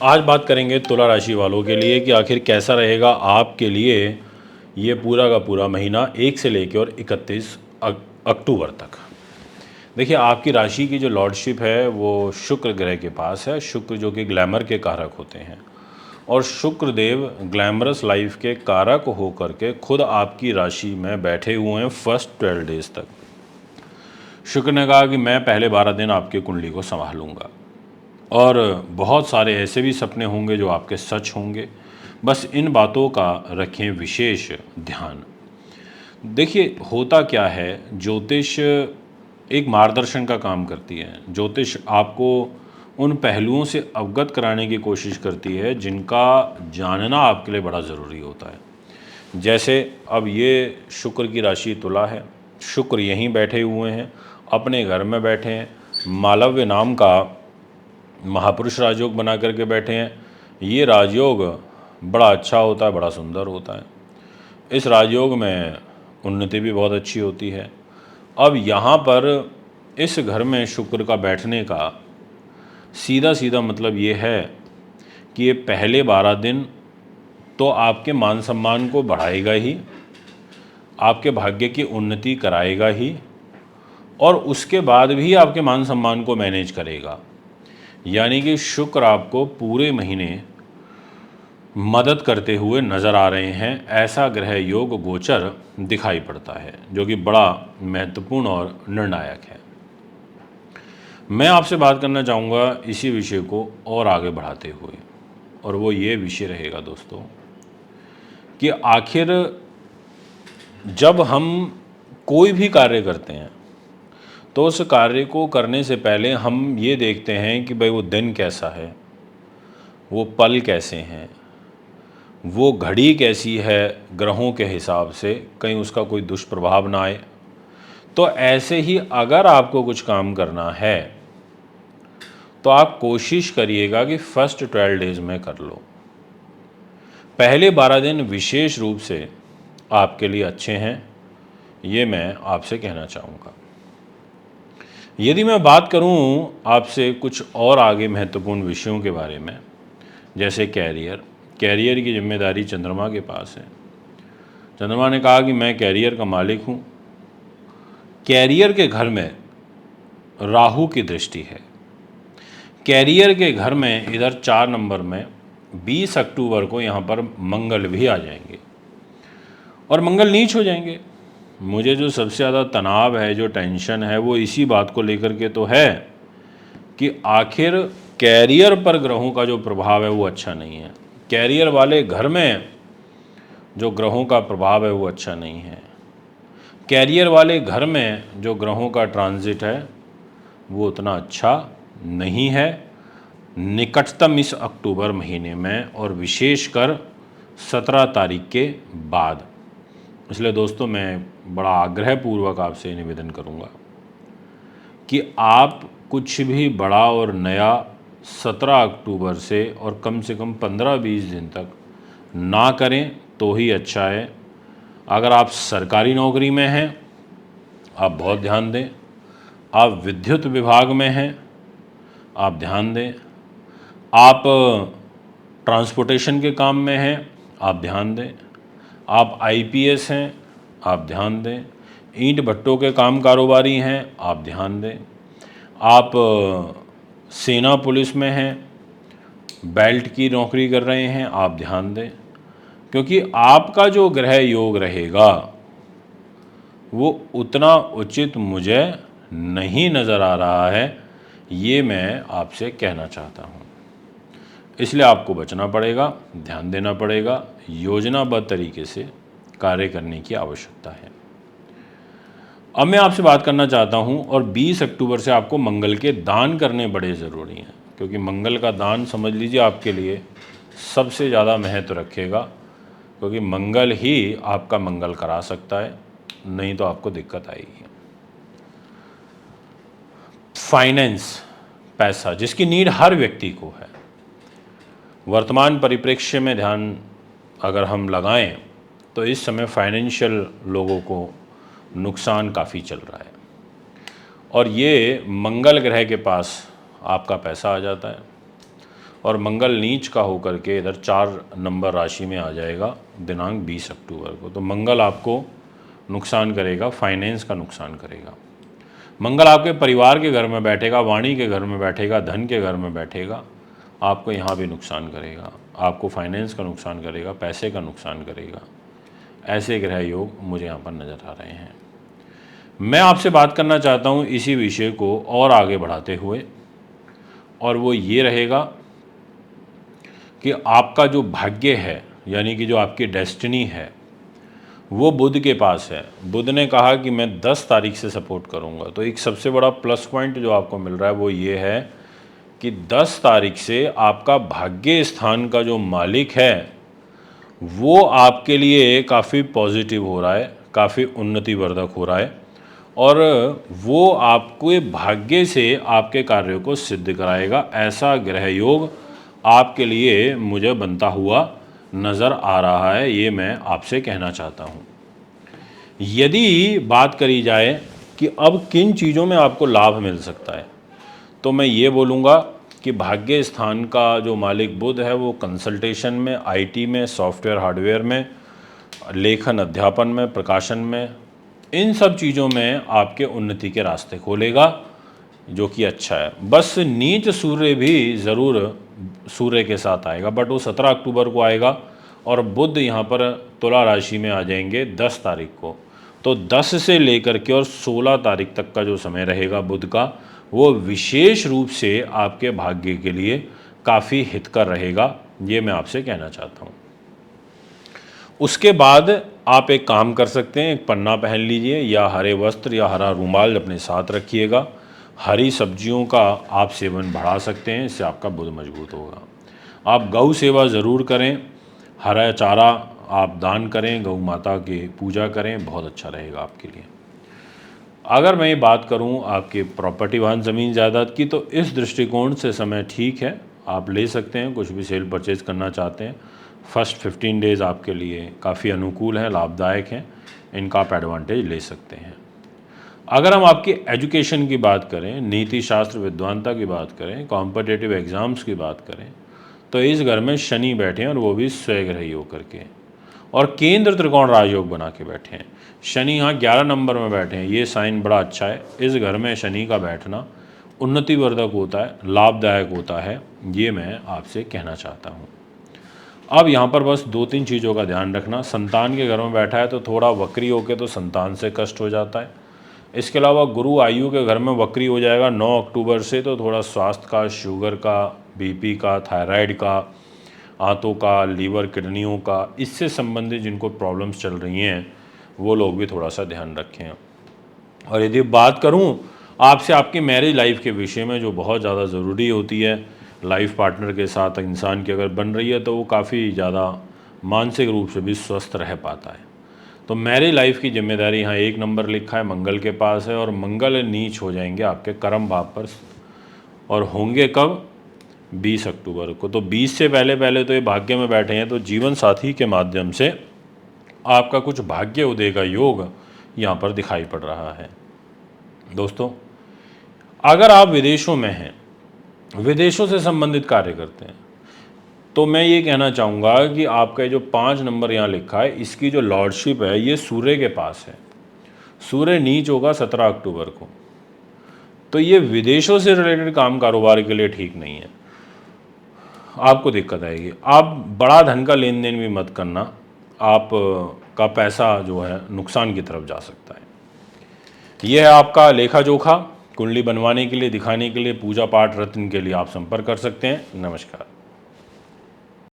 आज बात करेंगे तुला राशि वालों के लिए कि आखिर कैसा रहेगा आपके लिए ये पूरा का पूरा महीना 1 से लेकर और 31 अक्टूबर तक। देखिए, आपकी राशि की जो लॉर्डशिप है वो शुक्र ग्रह के पास है। शुक्र जो कि ग्लैमर के कारक होते हैं, और शुक्र देव ग्लैमरस लाइफ के कारक होकर के खुद आपकी राशि में बैठे हुए हैं फर्स्ट 12 डेज तक। शुक्र ने कहा कि मैं पहले 12 दिन आपकी कुंडली को संभालूंगा, और बहुत सारे ऐसे भी सपने होंगे जो आपके सच होंगे। बस इन बातों का रखें विशेष ध्यान। देखिए, होता क्या है, ज्योतिष एक मार्गदर्शन का काम करती है। ज्योतिष आपको उन पहलुओं से अवगत कराने की कोशिश करती है जिनका जानना आपके लिए बड़ा ज़रूरी होता है। जैसे अब ये शुक्र की राशि तुला है, शुक्र यहीं बैठे हुए हैं, अपने घर में बैठे हैं, मालव्य नाम का महापुरुष राजयोग बना करके बैठे हैं। ये राजयोग बड़ा अच्छा होता है, बड़ा सुंदर होता है। इस राजयोग में उन्नति भी बहुत अच्छी होती है। अब यहाँ पर इस घर में शुक्र का बैठने का सीधा सीधा मतलब ये है कि ये पहले 12 दिन तो आपके मान सम्मान को बढ़ाएगा ही, आपके भाग्य की उन्नति कराएगा ही, और उसके बाद भी आपके मान सम्मान को मैनेज करेगा। यानी कि शुक्र आपको पूरे महीने मदद करते हुए नज़र आ रहे हैं। ऐसा ग्रह योग गोचर दिखाई पड़ता है, जो कि बड़ा महत्वपूर्ण और निर्णायक है। मैं आपसे बात करना चाहूँगा इसी विषय को और आगे बढ़ाते हुए, और वो ये विषय रहेगा दोस्तों कि आखिर जब हम कोई भी कार्य करते हैं तो उस कार्य को करने से पहले हम ये देखते हैं कि भाई वो दिन कैसा है, वो पल कैसे हैं, वो घड़ी कैसी है ग्रहों के हिसाब से, कहीं उसका कोई दुष्प्रभाव ना आए। तो ऐसे ही अगर आपको कुछ काम करना है तो आप कोशिश करिएगा कि फर्स्ट 12 डेज में कर लो। पहले 12 दिन विशेष रूप से आपके लिए अच्छे हैं, ये मैं आपसे कहना चाहूँगा। यदि मैं बात करूँ आपसे कुछ और आगे महत्वपूर्ण विषयों के बारे में, जैसे कैरियर की जिम्मेदारी चंद्रमा के पास है। चंद्रमा ने कहा कि मैं कैरियर का मालिक हूँ। कैरियर के घर में राहु की दृष्टि है। कैरियर के घर में इधर 4 नंबर में 20 अक्टूबर को यहाँ पर मंगल भी आ जाएंगे, और मंगल नीच हो जाएंगे। मुझे जो सबसे ज़्यादा तनाव है, जो टेंशन है, वो इसी बात को लेकर के तो है कि आखिर कैरियर पर ग्रहों का जो प्रभाव है वो अच्छा नहीं है। कैरियर वाले घर में जो ग्रहों का प्रभाव है वो अच्छा नहीं है। कैरियर वाले घर में जो ग्रहों का ट्रांजिट है वो उतना अच्छा नहीं है निकटतम इस अक्टूबर महीने में, और विशेषकर 17 तारीख के बाद। इसलिए दोस्तों, मैं बड़ा आग्रहपूर्वक आपसे निवेदन करूंगा कि आप कुछ भी बड़ा और नया 17 अक्टूबर से कम 15-20 दिन तक ना करें तो ही अच्छा है। अगर आप सरकारी नौकरी में हैं, आप बहुत ध्यान दें। आप विद्युत विभाग में हैं, आप ध्यान दें। आप ट्रांसपोर्टेशन के काम में हैं, आप ध्यान दें। आप आईपीएस हैं, आप ध्यान दें। ईंट भट्टों के काम कारोबारी हैं, आप ध्यान दें। आप सेना पुलिस में हैं, बेल्ट की नौकरी कर रहे हैं, आप ध्यान दें। क्योंकि आपका जो ग्रह योग रहेगा वो उतना उचित मुझे नहीं नज़र आ रहा है, ये मैं आपसे कहना चाहता हूँ। इसलिए आपको बचना पड़ेगा, ध्यान देना पड़ेगा, योजनाबद्ध तरीके से कार्य करने की आवश्यकता है। अब मैं आपसे बात करना चाहता हूँ, और 20 अक्टूबर से आपको मंगल के दान करने बड़े ज़रूरी हैं, क्योंकि मंगल का दान समझ लीजिए आपके लिए सबसे ज़्यादा महत्व रखेगा, क्योंकि मंगल ही आपका मंगल करा सकता है, नहीं तो आपको दिक्कत आएगी। फाइनेंस, पैसा जिसकी नीड हर व्यक्ति को है, वर्तमान परिप्रेक्ष्य में ध्यान अगर हम लगाएं तो इस समय फाइनेंशियल लोगों को नुकसान काफ़ी चल रहा है, और ये मंगल ग्रह के पास आपका पैसा आ जाता है, और मंगल नीच का होकर के इधर 4 नंबर राशि में आ जाएगा दिनांक 20 अक्टूबर को। तो मंगल आपको नुकसान करेगा, फाइनेंस का नुकसान करेगा। मंगल आपके परिवार के घर में बैठेगा, वाणी के घर में बैठेगा, धन के घर में बैठेगा, आपको यहाँ भी नुकसान करेगा, आपको फाइनेंस का नुकसान करेगा, पैसे का नुकसान करेगा। ऐसे ग्रह योग मुझे यहाँ पर नज़र आ रहे हैं। मैं आपसे बात करना चाहता हूँ इसी विषय को और आगे बढ़ाते हुए, और वो ये रहेगा कि आपका जो भाग्य है, यानी कि जो आपकी डेस्टिनी है, वो बुध के पास है। बुध ने कहा कि मैं 10 तारीख से सपोर्ट करूंगा। तो एक सबसे बड़ा प्लस पॉइंट जो आपको मिल रहा है वो ये है कि 10 तारीख से आपका भाग्य स्थान का जो मालिक है वो आपके लिए काफ़ी पॉजिटिव हो रहा है, काफ़ी उन्नतिवर्धक हो रहा है, और वो आपके भाग्य से आपके कार्यों को सिद्ध कराएगा। ऐसा ग्रह योग आपके लिए मुझे बनता हुआ नज़र आ रहा है, ये मैं आपसे कहना चाहता हूँ। यदि बात करी जाए कि अब किन चीज़ों में आपको लाभ मिल सकता है, तो मैं ये बोलूँगा कि भाग्य स्थान का जो मालिक बुध है वो कंसल्टेशन में, आईटी में, सॉफ्टवेयर हार्डवेयर में, लेखन अध्यापन में, प्रकाशन में, इन सब चीज़ों में आपके उन्नति के रास्ते खोलेगा, जो कि अच्छा है। बस नीच सूर्य भी ज़रूर सूर्य के साथ आएगा, बट वो 17 अक्टूबर को आएगा, और बुध यहाँ पर तुला राशि में आ जाएंगे 10 तारीख को। तो 10 से लेकर के और 16 तारीख तक का जो समय रहेगा बुध का, वो विशेष रूप से आपके भाग्य के लिए काफ़ी हितकर रहेगा, ये मैं आपसे कहना चाहता हूँ। उसके बाद आप एक काम कर सकते हैं, एक पन्ना पहन लीजिए या हरे वस्त्र या हरा रुमाल अपने साथ रखिएगा। हरी सब्जियों का आप सेवन बढ़ा सकते हैं, इससे आपका बुध मजबूत होगा। आप गौ सेवा ज़रूर करें, हरा चारा आप दान करें, गौ माता की पूजा करें, बहुत अच्छा रहेगा आपके लिए। अगर मैं ये बात करूं आपके प्रॉपर्टी वाहन ज़मीन जायदाद की, तो इस दृष्टिकोण से समय ठीक है, आप ले सकते हैं, कुछ भी सेल परचेज़ करना चाहते हैं। फर्स्ट 15 डेज़ आपके लिए काफ़ी अनुकूल है, लाभदायक हैं, इनका आप एडवांटेज ले सकते हैं। अगर हम आपकी एजुकेशन की बात करें, नीति शास्त्र विद्वानता की बात करें, कॉम्पिटिटिव एग्ज़ाम्स की बात करें, तो इस घर में शनि बैठे हैं, और वो भी स्वग्रही होकर के, और केंद्र त्रिकोण राजयोग बना के बैठे हैं। शनि यहाँ 11 नंबर में बैठे हैं, ये साइन बड़ा अच्छा है। इस घर में शनि का बैठना उन्नतिवर्धक होता है, लाभदायक होता है, ये मैं आपसे कहना चाहता हूँ। अब यहाँ पर बस 2-3 चीज़ों का ध्यान रखना। संतान के घर में बैठा है तो थोड़ा वक्री होकर तो संतान से कष्ट हो जाता है। इसके अलावा गुरु आयु के घर में वक्री हो जाएगा 9 अक्टूबर से, तो थोड़ा स्वास्थ्य का, शुगर का, बीपी का, थायराइड का, आंतों का, लीवर, किडनियों का, इससे संबंधित जिनको प्रॉब्लम्स चल रही हैं वो लोग भी थोड़ा सा ध्यान रखें। और यदि बात करूं आपसे आपकी मैरिज लाइफ के विषय में, जो बहुत ज़्यादा ज़रूरी होती है, लाइफ पार्टनर के साथ इंसान की अगर बन रही है तो वो काफ़ी ज़्यादा मानसिक रूप से भी स्वस्थ रह पाता है। तो मैरिज लाइफ की जिम्मेदारी यहाँ 1 नंबर लिखा है, मंगल के पास है, और मंगल नीच हो जाएंगे आपके कर्म भाव पर, और होंगे कब? 20 अक्टूबर को। तो 20 से पहले पहले तो ये भाग्य में बैठे हैं, तो जीवन साथी के माध्यम से आपका कुछ भाग्य उदय का योग यहाँ पर दिखाई पड़ रहा है। दोस्तों, अगर आप विदेशों में हैं, विदेशों से संबंधित कार्य करते हैं, तो मैं ये कहना चाहूँगा कि आपका जो 5 नंबर यहाँ लिखा है, इसकी जो लॉर्डशिप है ये सूर्य के पास है। सूर्य नीच होगा 17 अक्टूबर को, तो ये विदेशों से रिलेटेड काम कारोबार के लिए ठीक नहीं है, आपको दिक्कत आएगी। आप बड़ा धन का लेन देन भी मत करना, आप का पैसा जो है नुकसान की तरफ जा सकता है। यह है आपका लेखा जोखा। कुंडली बनवाने के लिए, दिखाने के लिए, पूजा पाठ रत्न के लिए आप संपर्क कर सकते हैं। नमस्कार।